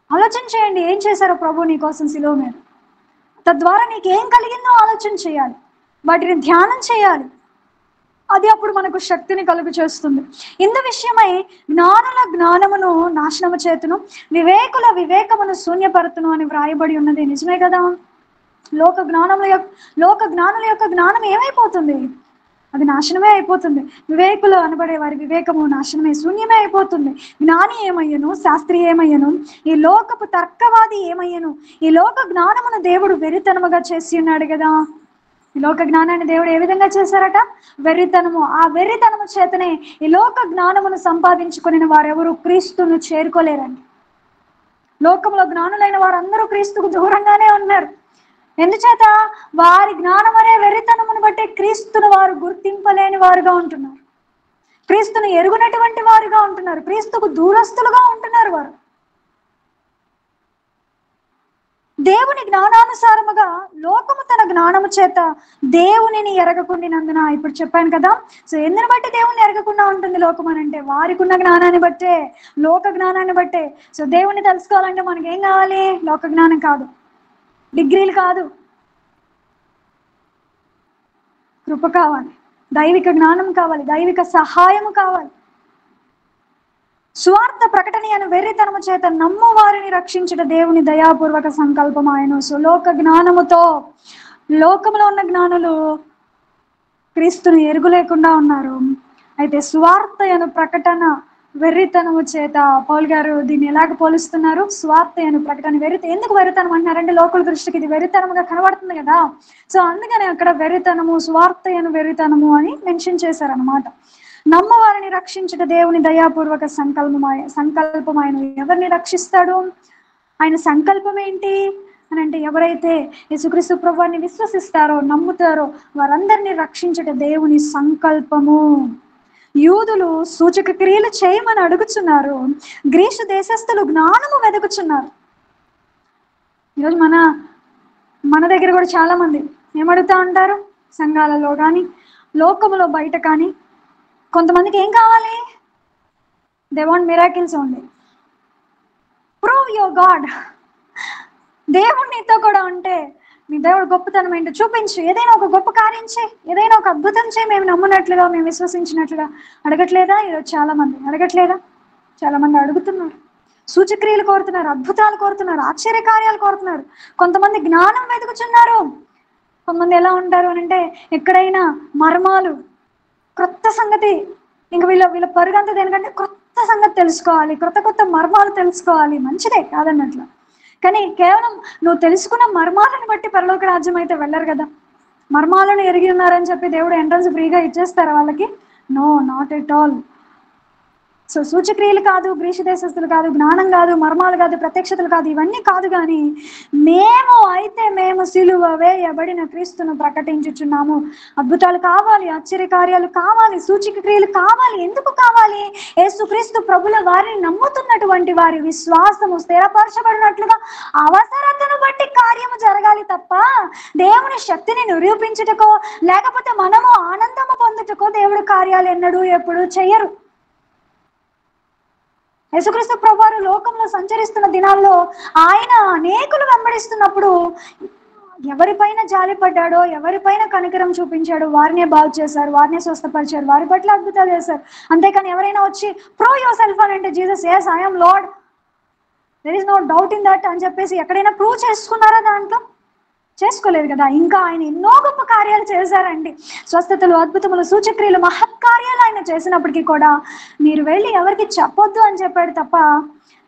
ఆలోచన చేయండి, ఏం చేశారో ప్రభు నీ కోసం సిలువ మీద. తద్వారా నీకేం కలిగిందో ఆలోచన చేయాలి, వాటిని ధ్యానం చేయాలి. అది అప్పుడు మనకు శక్తిని కలుగు చేస్తుంది. ఇందు విషయమై జ్ఞానుల జ్ఞానమును నాశనము చేతును, వివేకుల వివేకమును శూన్యపరుతును అని వ్రాయబడి ఉన్నది. నిజమే కదా. లోక జ్ఞానుల యొక్క జ్ఞానం ఏమైపోతుంది? అది నాశనమే అయిపోతుంది. వివేకులు అనబడే వారి వివేకము నాశనమే, శూన్యమే అయిపోతుంది. జ్ఞాని ఏమయ్యను, శాస్త్రి ఏమయ్యను, ఈ లోకపు తర్కవాది ఏమయ్యను? ఈ లోక జ్ఞానమును దేవుడు వెరితనముగా చేసి ఉన్నాడు కదా. ఈ లోక జ్ఞానాన్ని దేవుడు ఏ విధంగా చేశారట? వెర్రితనము. ఆ వెర్రితనము చేతనే ఈ లోక జ్ఞానమును సంపాదించుకుని వారెవరు క్రీస్తును చేరుకోలేరండి. లోకంలో జ్ఞానులైన వారందరూ క్రీస్తుకు దూరంగానే ఉన్నారు. ఎందుచేత? వారి జ్ఞానం అనే వెర్రితనమును బట్టి క్రీస్తును వారు గుర్తింపలేని వారుగా ఉంటున్నారు, క్రీస్తును ఎరుగునటువంటి వారుగా ఉంటున్నారు, క్రీస్తుకు దూరస్తులుగా ఉంటున్నారు వారు. దేవుని జ్ఞానానుసారముగా లోకము తన జ్ఞానము చేత దేవునిని ఎరగకుండినందున, ఇప్పుడు చెప్పాను కదా. సో ఎందుని బట్టి దేవుని ఎరగకుండా ఉంటుంది లోకం అని అంటే? వారికి ఉన్న జ్ఞానాన్ని బట్టే, లోక జ్ఞానాన్ని బట్టే. సో దేవుణ్ణి తెలుసుకోవాలంటే మనకి ఏం కావాలి? లోక జ్ఞానం కాదు, డిగ్రీలు కాదు, కృప కావాలి, దైవిక జ్ఞానం కావాలి, దైవిక సహాయము కావాలి. స్వార్థ ప్రకటన అను వెర్రితనము చేత నమ్ము వారిని రక్షించుట దేవుని దయాపూర్వక సంకల్పం ఆయన. సో లోక జ్ఞానముతో లోకంలో ఉన్న జ్ఞానులు క్రీస్తుని ఎరుగులేకుండా ఉన్నారు. అయితే స్వార్థ అను ప్రకటన వెర్రితనము చేత, పౌల్ గారు దీన్ని ఎలాగ పోలుస్తున్నారు? స్వార్థ అను ప్రకటన ఎందుకు వెర్రితనం అంటున్నారంటే లోకుల దృష్టికి ఇది వెర్రితనముగా కనబడుతుంది కదా. సో అందుకని అక్కడ వెర్రితనము, స్వార్థ అను వెర్రితనము అని మెన్షన్ చేశారనమాట. నమ్మవారిని రక్షించుట దేవుని దయాపూర్వక సంకల్పం ఆయన. ఎవరిని రక్షిస్తాడు? ఆయన సంకల్పం ఏంటి అని అంటే, ఎవరైతే యేసుక్రీస్తు ప్రభువుని విశ్వసిస్తారో, నమ్ముతారో వారందరినీ రక్షించుట దేవుని సంకల్పము. యూదులు సూచక క్రియలు చేయమని అడుగుచున్నారు, గ్రీసు దేశస్థులు జ్ఞానము వెతుకుచున్నారు. ఈరోజు మన దగ్గర కూడా చాలా మంది ఏమడుగుతా ఉంటారు? సంఘాలలో కానీ లోకములో బయట కానీ కొంతమందికి ఏం కావాలి? They want miracles only. Prove your God. దేవుడు నీతో కూడా ఉంటే నీ దేవుడు గొప్పతనం ఏంటో చూపించు, ఏదైనా ఒక గొప్ప కార్యం చేయి, ఏదైనా ఒక అద్భుతం చేయి, మేము నమ్మునట్లుగా, మేము విశ్వసించినట్లుగా. అడగట్లేదా? ఈరోజు చాలా మంది అడగట్లేదా? చాలా మంది అడుగుతున్నారు, సూచక్రియలు కోరుతున్నారు, అద్భుతాలు కోరుతున్నారు, ఆశ్చర్యకార్యాలు కోరుతున్నారు. కొంతమంది జ్ఞానం వెతుకుచున్నారు. కొంతమంది ఎలా ఉంటారు అని అంటే, ఎక్కడైనా మర్మాలు, క్రొత్త సంగతి, ఇంక వీళ్ళ పరుగంతా దేనికంటే క్రొత్త సంగతి తెలుసుకోవాలి, కొత్త మర్మాలు తెలుసుకోవాలి. మంచిదే, కాదన్నట్లు. కానీ కేవలం నువ్వు తెలుసుకున్న మర్మాలను బట్టి పరలోక రాజ్యం అయితే వెళ్ళరు కదా. మర్మాలను ఎరిగి ఉన్నారని చెప్పి దేవుడు ఎంట్రన్స్ ఫ్రీగా ఇచ్చేస్తారా వాళ్ళకి? No, not at all. So సూచక్రియలు కాదు, గ్రీసు దేశస్తులు కాదు, జ్ఞానం కాదు, మర్మాలు కాదు, ప్రత్యక్షతలు కాదు, ఇవన్నీ కాదు. కానీ మేము సిలువ వేయబడిన క్రీస్తును ప్రకటించుచున్నాము. అద్భుతాలు కావాలి, ఆశ్చర్యకార్యాలు కావాలి, సూచక క్రియలు కావాలి. ఎందుకు కావాలి? యేసుక్రీస్తు ప్రభుల వారిని నమ్ముతున్నటువంటి వారి విశ్వాసము స్థిరపరచబడినట్లుగా అవసరతను బట్టి కార్యము జరగాలి తప్ప దేవుని శక్తిని నిరూపించుటకో లేకపోతే మనము ఆనందము పొందుటకో దేవుడు కార్యాలు ఎన్నడూ ఎప్పుడు చెయ్యరు. యేసుక్రీస్తు ప్రభువారు లోకంలో సంచరిస్తున్న దినాల్లో ఆయన అనేకులు వెంబడిస్తున్నప్పుడు ఎవరిపైన జాలిపడ్డాడో, ఎవరిపైన కనికరం చూపించాడో వారినే బాగు చేశారు, వారినే స్వస్థపరిచారు, వారి పట్ల అద్భుతాలు చేశారు. అంతేకాని ఎవరైనా వచ్చి ప్రూవ్ యువర్ సెల్ఫ్ అని అంటే, Jesus yes I am Lord, there is no doubt in that అని చెప్పేసి ఎక్కడైనా ప్రూవ్ చేసుకున్నారా? దాంట్లో చేసుకోలేదు కదా. ఇంకా ఆయన ఎన్నో గొప్ప కార్యాలు చేశారండి. స్వస్థతలు, అద్భుతములు, సూచక్రియలు, మహత్కార్యాలు ఆయన చేసినప్పటికీ కూడా మీరు వెళ్ళి ఎవరికి చెప్పొద్దు అని చెప్పాడు తప్ప,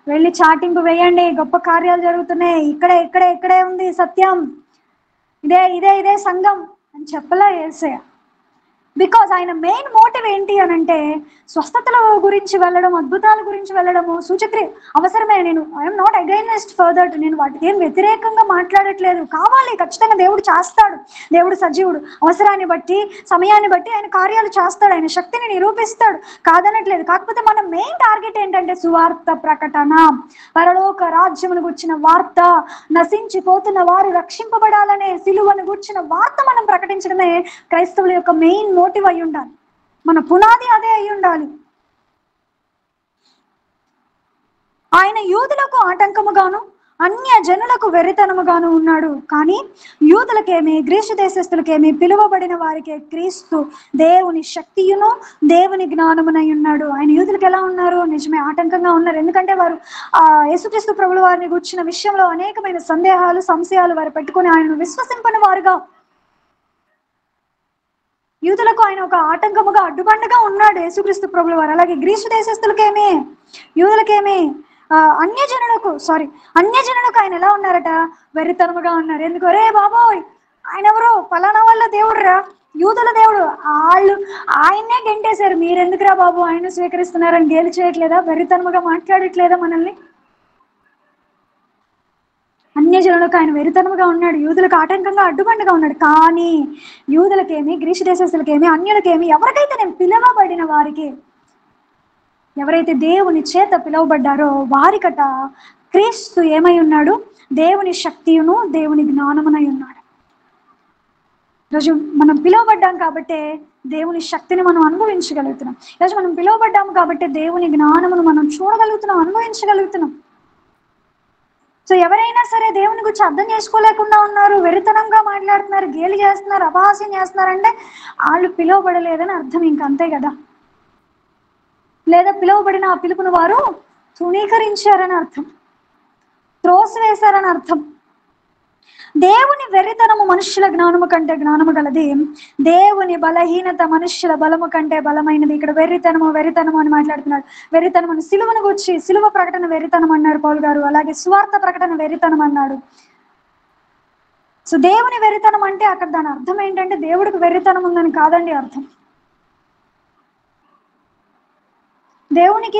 వెళ్ళి చాటింపు వేయండి, గొప్ప కార్యాలు జరుగుతున్నాయి, ఇక్కడే ఇక్కడే ఇక్కడే ఉంది సత్యం, ఇదే ఇదే ఇదే సంఘం అని చెప్పలా యేసయ్య. బికాజ్ ఆయన మెయిన్ మోటివ్ ఏంటి అని అంటే స్వస్థతల గురించి వెళ్ళడం, అద్భుతాల గురించి వెళ్ళడము, సూచక్రియ అవసరమే. నేను ఐఎమ్ నాట్ అగైనెస్ట్ ఫర్దర్, నేను వాటికి ఏం వ్యతిరేకంగా మాట్లాడట్లేదు. కావాలి, ఖచ్చితంగా దేవుడు చేస్తాడు. దేవుడు సజీవుడు, అవసరాన్ని బట్టి సమయాన్ని బట్టి ఆయన కార్యాలు చేస్తాడు, ఆయన శక్తిని నిరూపిస్తాడు, కాదనట్లేదు. కాకపోతే మన మెయిన్ టార్గెట్ ఏంటంటే సువార్త ప్రకటన, పరలోక రాజ్యమును గుర్చిన వార్త, నశించిపోతున్న వారు రక్షింపబడాలనే సిలువను గుర్చిన వార్త మనం ప్రకటించడమే క్రైస్తవుల యొక్క మెయిన్ మోటివ్ అయి ఉండాలి. మన పునాది అదే అయి ఉండాలి. ఆయన యూదులకు ఆటంకముగాను అన్య జనులకు వెర్రితనముగాను ఉన్నాడు. కానీ యూదులకేమి గ్రీసు దేశస్థులకేమి పిలువబడిన వారికే క్రీస్తు దేవుని శక్తియును దేవుని జ్ఞానమునై ఉన్నాడు. ఆయన యూదులకు ఎలా ఉన్నారు? నిజమే, ఆటంకంగా ఉన్నారు. ఎందుకంటే వారు యేసుక్రీస్తు ప్రభుల వారిని గుర్చిన విషయంలో అనేకమైన సందేహాలు, సంశయాలు వారు పెట్టుకుని ఆయనను విశ్వసింపని వారుగా, యూదులకు ఆయన ఒక ఆటంకముగా, అడ్డుబండగా ఉన్నాడు యేసుక్రీస్తు ప్రభుల వారు. అలాగే గ్రీసు దేశస్థులకేమి, యూదులకేమి, అన్యజనులకు ఆయన ఎలా ఉన్నారట? వెర్రితనముగా ఉన్నారు. ఎందుకు? రే బాబోయ్, ఆయన ఎవరు? ఫలానా వాళ్ళ దేవుడు రా, యూదుల దేవుడు, వాళ్ళు ఆయన్నే గెంటేశారు, మీరెందుకురా బాబు ఆయన స్వీకరిస్తున్నారని గేలి చేయట్లేదా? వెర్రితనముగా మాట్లాడట్లేదా మనల్ని? అన్యజనులకు ఆయన వెరితనముగా ఉన్నాడు, యూదులకు ఆటంకంగా, అడ్డుబండగా ఉన్నాడు. కానీ యూదులకేమి, గ్రీసు దేశస్తులకేమి, అన్యులకేమి, ఎవరికైతే నేను పిలవబడిన వారికి, ఎవరైతే దేవుని చేత పిలువబడ్డారో వారికట క్రీస్తు ఏమై ఉన్నాడు? దేవుని శక్తియును దేవుని జ్ఞానమునై ఉన్నాడు. ఈరోజు మనం పిలువబడ్డాం కాబట్టే దేవుని శక్తిని మనం అనుభవించగలుగుతున్నాం. ఈరోజు మనం పిలువబడ్డాము కాబట్టి దేవుని జ్ఞానమును మనం చూడగలుగుతున్నాం, అనుభవించగలుగుతున్నాం. సో ఎవరైనా సరే దేవుని గురించి అర్థం చేసుకోలేకుండా ఉన్నారు, వెరితనంగా మాట్లాడుతున్నారు, గేలి చేస్తున్నారు, అపహాస్యం చేస్తున్నారంటే వాళ్ళు పిలువబడలేదని అర్థం. ఇంకంతే కదా. లేదా పిలువబడిన ఆ పిలుపును వారు తృణీకరించారని అర్థం, త్రోసివేశారని అర్థం. దేవుని వెర్రితనము మనుష్యుల జ్ఞానము కంటే జ్ఞానము గలది, దేవుని బలహీనత మనుష్యుల బలము కంటే బలమైనది. ఇక్కడ వెర్రితనము అని మాట్లాడుతున్నాడు. వెర్రితనము సిలువను గురించి, సిలువ ప్రకటన వెర్రితనం అన్నారు పౌలు గారు. అలాగే సువార్త ప్రకటన వెర్రితనం అన్నాడు. సో దేవుని వెర్రితనం అంటే అక్కడ దాని అర్థం ఏంటంటే దేవుడికి వెర్రితనం ఉందని కాదండి అర్థం. దేవునికి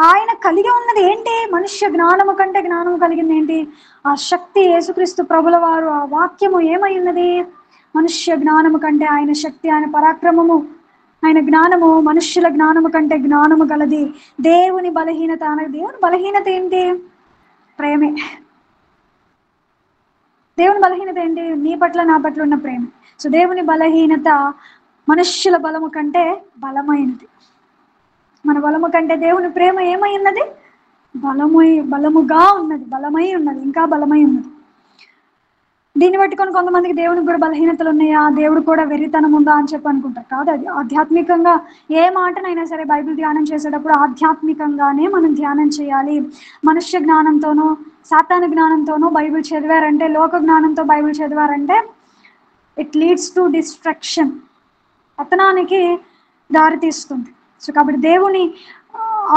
ఆయన కలిగి ఉన్నది ఏంటి? మనుష్య జ్ఞానము కంటే జ్ఞానము కలిగింది ఏంటి? ఆ శక్తి. యేసుక్రీస్తు ప్రభుల వారు ఆ వాక్యము ఏమై ఉన్నది? మనుష్య జ్ఞానము కంటే ఆయన శక్తి, ఆయన పరాక్రమము, ఆయన జ్ఞానము మనుష్యుల జ్ఞానము కంటే జ్ఞానము గలది. దేవుని బలహీనత, దేవుని బలహీనత ఏంటి? ప్రేమే. దేవుని బలహీనత ఏంటి? నీ పట్ల నా పట్ల ఉన్న ప్రేమ. సో దేవుని బలహీనత మనుష్యుల బలము కంటే బలమైనది. మన బలము కంటే దేవుని ప్రేమ ఏమై ఉన్నది? బలముగా ఉన్నది, బలమై ఉన్నది, ఇంకా బలమై ఉన్నది. దీన్ని పట్టుకొని కొంతమందికి దేవునికి కూడా బలహీనతలు ఉన్నాయా, దేవుడు కూడా వెర్రితనం ఉందా అని చెప్పి అనుకుంటారు. కాదు, అది ఆధ్యాత్మికంగా ఏ మాటనైనా సరే బైబిల్ ధ్యానం చేసేటప్పుడు ఆధ్యాత్మికంగానే మనం ధ్యానం చేయాలి. మనుష్య జ్ఞానంతోనో సాతాను జ్ఞానంతోనో బైబిల్ చదివారంటే, లోక జ్ఞానంతో బైబిల్ చదివారంటే ఇట్ లీడ్స్ టు డిస్ట్రక్షన్, పతనానికి దారితీస్తుంది. సో కాబట్టి దేవుని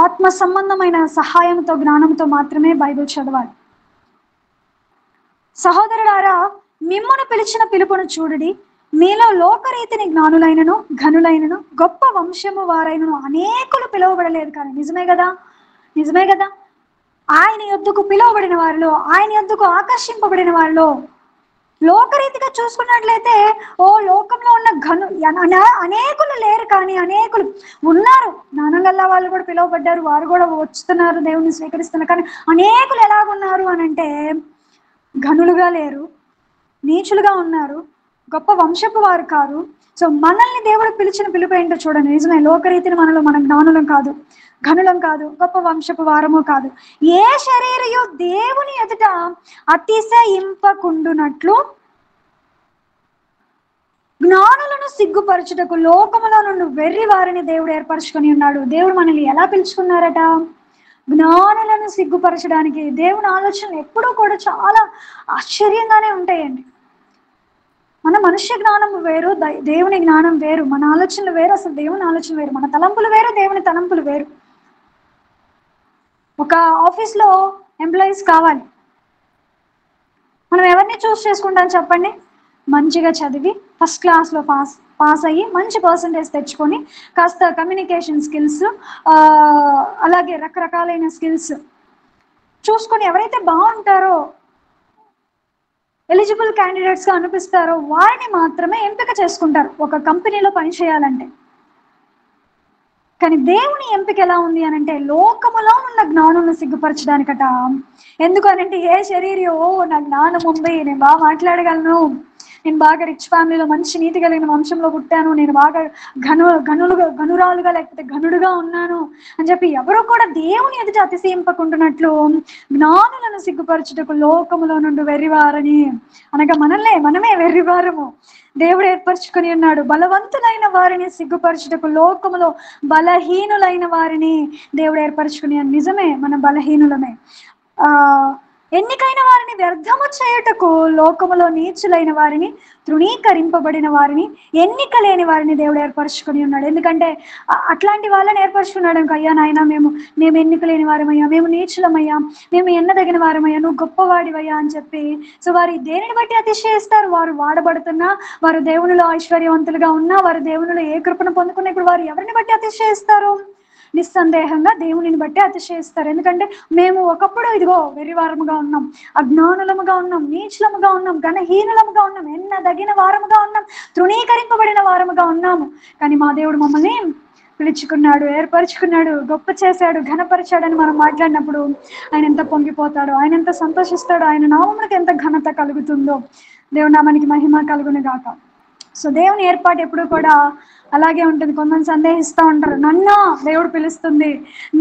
ఆత్మ సంబంధమైన సహాయంతో, జ్ఞానంతో మాత్రమే బైబిల్ చదవాలి. సహోదరులారా, మిమ్మును పిలిచిన పిలుపును చూడుడి, మీలో లోకరీతిని జ్ఞానులైనను ఘనులైనను గొప్ప వంశము వారైనను అనేకులు పిలువబడలేదు. కానీ నిజమే కదా. ఆయన యొద్దకు పిలువబడిన వారిలో, ఆయన యొద్దకు ఆకర్షింపబడిన వారిలో, లోకరీతిగా చూసుకున్నట్లయితే లోకంలో ఉన్న అనేకులు లేరు, కానీ అనేకులు ఉన్నారు. జ్ఞానంగల్లా వాళ్ళు కూడా పిలువబడ్డారు, వారు కూడా వస్తున్నారు, దేవుని స్వీకరిస్తున్నారు. కానీ అనేకులు ఎలాగున్నారు అని అంటే ఘనులుగా లేరు, నీచులుగా ఉన్నారు, గొప్ప వంశపు వారు కారు. సో మనల్ని దేవుడు పిలిచిన పిలుపు ఏంటో చూడండి. నిజమే, లోకరీతిని మనం జ్ఞానులం కాదు, ఘనులం కాదు, గొప్ప వంశపు వారము కాదు. ఏ శరీరయు దేవుని ఎదుట అతిశయింపకుండునట్లు జ్ఞానులను సిగ్గుపరచుటకు లోకములో నుండి వెర్రి వారిని దేవుడు ఏర్పరచుకొని ఉన్నాడు. దేవుడు మనల్ని ఎలా పిలుచుకున్నారట? జ్ఞానులను సిగ్గుపరచడానికి. దేవుని ఆలోచనలు ఎప్పుడూ కూడా చాలా ఆశ్చర్యంగానే ఉంటాయండి. మన మనుష్య జ్ఞానం వేరు, దేవుని జ్ఞానం వేరు. మన ఆలోచనలు వేరు, అసలు దేవుని ఆలోచన వేరు. మన తలంపులు వేరు, దేవుని తలంపులు వేరు. ఒక ఆఫీస్లో ఎంప్లాయీస్ కావాలి, మనం ఎవరిని చూస్ చేసుకుంటాం చెప్పండి? మంచిగా చదివి ఫస్ట్ క్లాస్లో పాస్ అయ్యి మంచి పర్సంటేజ్ తెచ్చుకొని కాస్త కమ్యూనికేషన్ స్కిల్స్, అలాగే రకరకాలైన స్కిల్స్ చూసుకొని ఎవరైతే బాగుంటారో, ఎలిజిబుల్ క్యాండిడేట్స్గా అనిపిస్తారో వారిని మాత్రమే ఎంపిక చేసుకుంటారు ఒక కంపెనీలో పని చేయాలంటే. కానీ దేవుని ఎంపిక ఎలా ఉంది అని అంటే, లోకములో ఉన్న జ్ఞానులను సిగ్గుపరచడానికట. ఎందుకు అనంటే, ఏ శరీరో నా జ్ఞానం ఉంది, నేను బాగా మాట్లాడగలను, నేను బాగా రిచ్ ఫ్యామిలీలో మంచి నీతి కలిగిన వంశంలో పుట్టాను, నేను బాగా గనురాలుగా లేకపోతే గనుడుగా ఉన్నాను అని చెప్పి ఎవరో కూడా దేవుని ఎదుట అతిశయింపకుంటున్నట్లు జ్ఞానులను సిగ్గుపరచుటకు లోకములో నుండి వెర్రివారని, అనగా మనమే వెర్రివారము దేవుడు ఏర్పరచుకుని ఉన్నాడు. బలవంతులైన వారిని సిగ్గుపరచుటకు లోకములో బలహీనులైన వారిని దేవుడు ఏర్పరచుకుని. నిజమే, మన బలహీనులమే. ఎన్నికైన వారిని వ్యర్థము చేయుటకు లోకములో నీచులైన వారిని, తృణీకరింపబడిన వారిని, ఎన్నిక లేని వారిని దేవుడు ఏర్పరచుకుని ఉన్నాడు. ఎందుకంటే అట్లాంటి వాళ్ళని ఏర్పరచుకున్నాడు. అయ్యా నాయన, మేము ఎన్నిక లేని వారమయ్యా, మేము నీచులమయ్యా, మేము ఎన్నదగిన వారమయ్యా, నువ్వు గొప్పవాడివయ్యా అని చెప్పి. సో వారు దేనిని బట్టి అతిశయిస్తారు? వారు వాడబడుతున్నా, వారు దేవునిలో ఐశ్వర్యవంతులుగా ఉన్నా, వారు దేవునిలో ఏ కృపను పొందుకున్న ఇప్పుడు వారు ఎవరిని బట్టి అతిశయిస్తారు? నిస్సందేహంగా దేవునిని బట్టి అతిశయిస్తారు. ఎందుకంటే మేము ఒకప్పుడు ఇదిగో వెర్రివారముగా ఉన్నాం, అజ్ఞానులముగా ఉన్నాం, నీచులముగా ఉన్నాం, ఘనహీనులముగా ఉన్నాం, ఎన్నదగిన వారముగా ఉన్నాం, తృణీకరింపబడిన వారముగా ఉన్నాము. కానీ మా దేవుడు మమ్మల్ని పిలుచుకున్నాడు, ఏర్పరచుకున్నాడు, గొప్ప చేశాడు, ఘనపరిచాడని మనం మాట్లాడినప్పుడు ఆయన ఎంత పొంగిపోతాడో, ఆయన ఎంత సంతోషిస్తాడో, ఆయన నామమునకు ఎంత ఘనత కలుగుతుందో. దేవుని నామానికి మహిమ కలుగును గాక. సో దేవుని ఏర్పాటు ఎప్పుడు కూడా అలాగే ఉంటుంది. కొంతమంది సందేహిస్తూ ఉంటారు, నన్నా దేవుడు పిలుస్తుంది,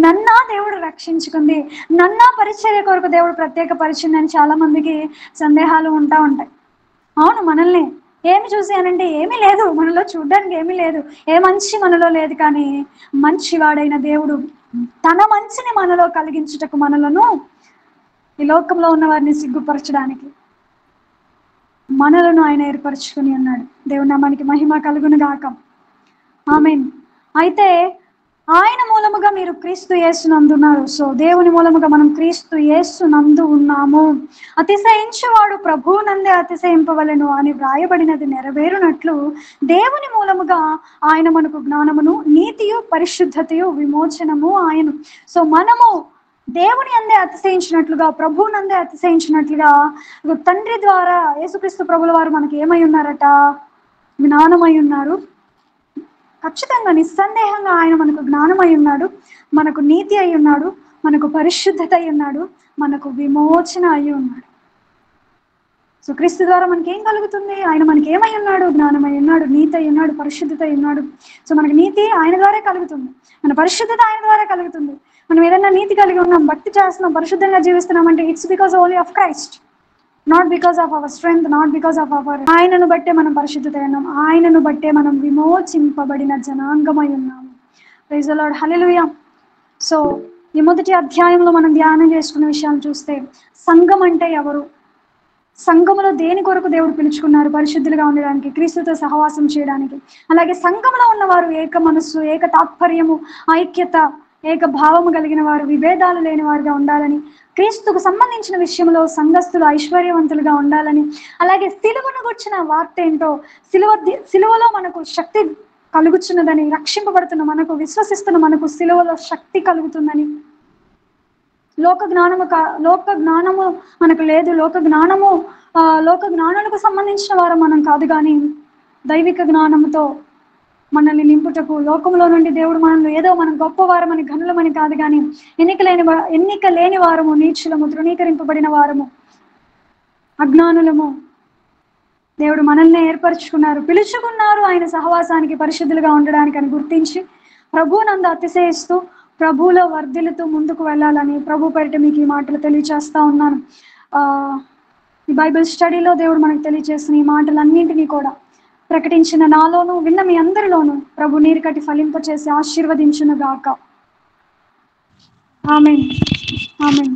నన్నా దేవుడు రక్షించుకుంది, నన్నా పరిచర్య కొరకు దేవుడు ప్రత్యేక పరిచింది అని చాలా మందికి సందేహాలు ఉంటాయి. అవును, మనల్ని ఏమి చూసి అనంటే ఏమీ లేదు, మనలో చూడడానికి ఏమీ లేదు, ఏ మంచి మనలో లేదు. కానీ మంచివాడైన దేవుడు తన మంచిని మనలో కలిగించుటకు, మనలను ఈ లోకంలో ఉన్న వారిని సిగ్గుపరచడానికి మనలను ఆయన ఏర్పరచుకుని ఉన్నాడు. దేవుని నామానికి మహిమ కలుగును గాక. ఆమేన్. అయితే ఆయన మూలముగా మీరు క్రీస్తు యేసునందు ఉన్నారు. సో దేవుని మూలముగా మనం క్రీస్తు యేసునందు ఉన్నాము. అతిశయించువాడు ప్రభువునందే అతిశయింపవలెను అని వ్రాయబడినది నెరవేరునట్లు దేవుని మూలముగా ఆయన మనకు జ్ఞానమును, నీతియు, పరిశుద్ధతయు, విమోచనము ఆయన. సో మనము దేవుని అందే అతిశయించినట్లుగా, ప్రభువునందే అతిశయించినట్లుగా తండ్రి ద్వారా యేసుక్రీస్తు ప్రభుల వారు మనకి ఏమై ఉన్నారట? జ్ఞానమై ఉన్నారు. ఖచ్చితంగా నిస్సందేహంగా ఆయన మనకు జ్ఞానమై ఉన్నాడు, మనకు నీతి అయి ఉన్నాడు, మనకు పరిశుద్ధత అయి ఉన్నాడు, మనకు విమోచన అయి ఉన్నాడు. సో క్రీస్తు ద్వారా మనకి ఏం కలుగుతుంది? ఆయన మనకి ఏమై ఉన్నాడు? జ్ఞానమై ఉన్నాడు, నీతి అయి ఉన్నాడు, పరిశుద్ధత అయి ఉన్నాడు. సో మనకి నీతి ఆయన ద్వారా కలుగుతుంది, మన పరిశుద్ధత ఆయన ద్వారా కలుగుతుంది. మనం ఏదైనా నీతి కలిగి ఉన్నాం, భక్తి చేస్తున్నాం, పరిశుద్ధంగా జీవిస్తున్నాం అంటే it's because only of Christ, not because of our strength, not because of our. ఆయనను బట్టే మనం పరిశుద్ధత ఉన్నాం, ఆయనను బట్టే మనం విమోచింపబడిన జనాంగమై ఉన్నాము. Praise the Lord, hallelujah. So ఈ మొదటి అధ్యాయంలో మనం ధ్యానం చేసుకున్న విషయాలు చూస్తే, సంఘం అంటే ఎవరు, సంఘములో దేని కొరకు దేవుడు పిలుచుకున్నారు? పరిశుద్ధులుగా ఉండడానికి, క్రీస్తుతో సహవాసం చేయడానికి. అలాగే సంఘంలో ఉన్నవారు ఏక మనస్సు, ఏక తాత్పర్యము, ఐక్యత, ఏక భావము కలిగిన వారు, విభేదాలు లేని వారుగా ఉండాలని, క్రీస్తుకు సంబంధించిన విషయంలో సంఘస్థులు ఐశ్వర్యవంతులుగా ఉండాలని, అలాగే సిలువను గుర్చిన వార్త ఏంటో, సిలువలో మనకు శక్తి కలుగుతున్నదని, రక్షింపబడుతున్న మనకు, విశ్వసిస్తున్న మనకు సిలువలో శక్తి కలుగుతుందని. లోక జ్ఞానము మనకు లేదు. లోక జ్ఞానాలకు సంబంధించిన వారు మనం కాదు, కానీ దైవిక జ్ఞానముతో మనల్ని నింపుటకు, లోకంలో నుండి దేవుడు మనల్ని ఏదో మనం గొప్పవారమని, ఘనులమని కాదు, కానీ ఎన్నిక లేని వారము, నీచులము, తృణీకరింపబడిన వారము, అజ్ఞానులము దేవుడు మనల్ని ఏర్పరచుకున్నారు, పిలుచుకున్నారు ఆయన సహవాసానికి, పరిశుద్ధులుగా ఉండడానికి అని గుర్తించి ప్రభువునందు అతిశయిస్తూ ప్రభువులో వర్ధిల్లుతూ ముందుకు వెళ్ళాలని ప్రభు పేరిట మీకు ఈ మాటలు తెలియచేస్తా ఉన్నాను. ఈ బైబిల్ స్టడీలో దేవుడు మనకు తెలియజేసిన ఈ మాటలన్నింటినీ కూడా ప్రకటించిన నాలోను, విన్న మీ అందరిలోనూ ప్రభు నీరు కట్టి ఫలింపచేసి ఆశీర్వదించును గాక. ఆమేన్, ఆమేన్.